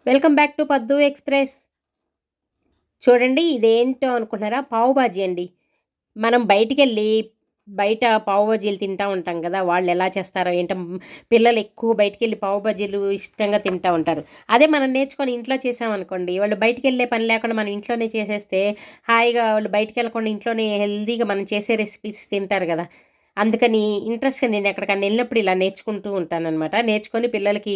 Welcome back to పద్దు express. చూడండి, ఇదేంటో అనుకుంటున్నారా? పావు బాజీ అండి. మనం బయటికెళ్ళి బయట పావు బజ్జీలు తింటా ఉంటాం కదా! వాళ్ళు ఎలా చేస్తారో ఏంటో. పిల్లలు ఎక్కువ బయటికెళ్ళి పావు బజ్జీలు ఇష్టంగా తింటా ఉంటారు. అదే మనం నేర్చుకొని ఇంట్లో చేసామనుకోండి, వాళ్ళు బయటికెళ్ళే పని లేకుండా మనం ఇంట్లోనే చేసేస్తే హాయిగా వాళ్ళు బయటికెళ్ళకుండా ఇంట్లోనే హెల్తీగా మనం చేసే రెసిపీస్ తింటారు కదా! అందుకని ఇంట్రెస్ట్‌గా నేను ఎక్కడికన్నా ఎళ్ళినప్పుడు ఇలా నేర్చుకుంటూ ఉంటాననమాట. నేర్చుకొని పిల్లలకి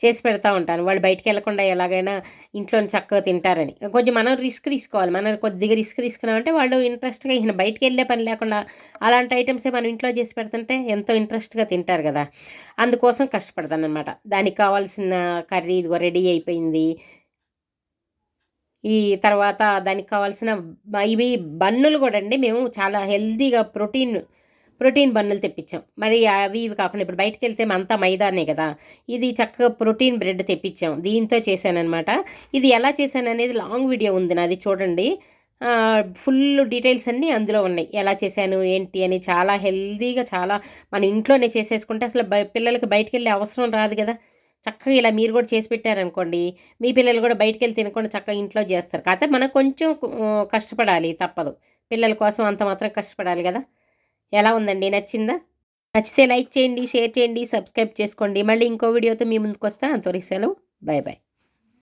చేసి పెడతా ఉంటాను. వాళ్ళు బయటికెళ్ళకుండా ఎలాగైనా ఇంట్లోనే చక్కగా తింటారని. కొంచెం మనం రిస్క్ తీసుకోవాలి. మనం కొద్దిగా రిస్క్ తీసుకున్నామంటే వాళ్ళు ఇంట్రెస్ట్‌గా ఇహన బయటికెళ్ళే పని లేకుండా అలాంటి ఐటెమ్సే మనం ఇంట్లో చేసి పెడుతుంటే ఎంతో ఇంట్రెస్ట్‌గా తింటారు గదా! అందుకోసం కష్టపడతాననమాట. దానికి కావాల్సిన కర్రీ ఇదిగో రెడీ అయిపోయింది. ఈ తర్వాత దానికి కావాల్సిన ఇవి బన్నులు గూడా అండి, మేము చాలా హెల్తీగా ప్రోటీన్ బన్నులు తెప్పించాం. మరి అవి ఇవి కాకుండా ఇప్పుడు బయటికెళ్తే అంతా మైదానే గదా! ఇది చక్కగా ప్రోటీన్ బ్రెడ్ తెప్పించాం. దీంతో చేశాననమాట. ఇది ఎలా చేశాననేది లాంగ్ వీడియో ఉంది నాది, చూడండి. ఫుల్ డీటెయిల్స్ అన్నీ అందులో ఉన్నాయి. ఎలా చేశాను, ఏంటి అని చాలా హెల్తీగా, చాలా మన ఇంట్లోనే చేసేసుకుంటే అసలు పిల్లలకి బయటికెళ్ళే అవసరం రాదు గదా! చక్కగా ఇలా మీరు గూడా చేసి పెట్టారనుకోండి, మీ పిల్లలు గూడా బయటికెళ్ళి తినకుండా చక్కగా ఇంట్లో జేస్తారు. కాతే మనం కొంచెం కష్టపడాలి, తప్పదు. పిల్లల కోసం అంత మాత్రం కష్టపడాలి గదా! ఎలా ఉందండి? నచ్చిందా? నచ్చితే లైక్ చేయండి, షేర్ చేయండి, సబ్స్క్రైబ్ చేసుకోండి. మళ్ళీ ఇంకో వీడియోతో మీ ముందుకొస్తాను. అంతవరకు సెలవు. Bye bye.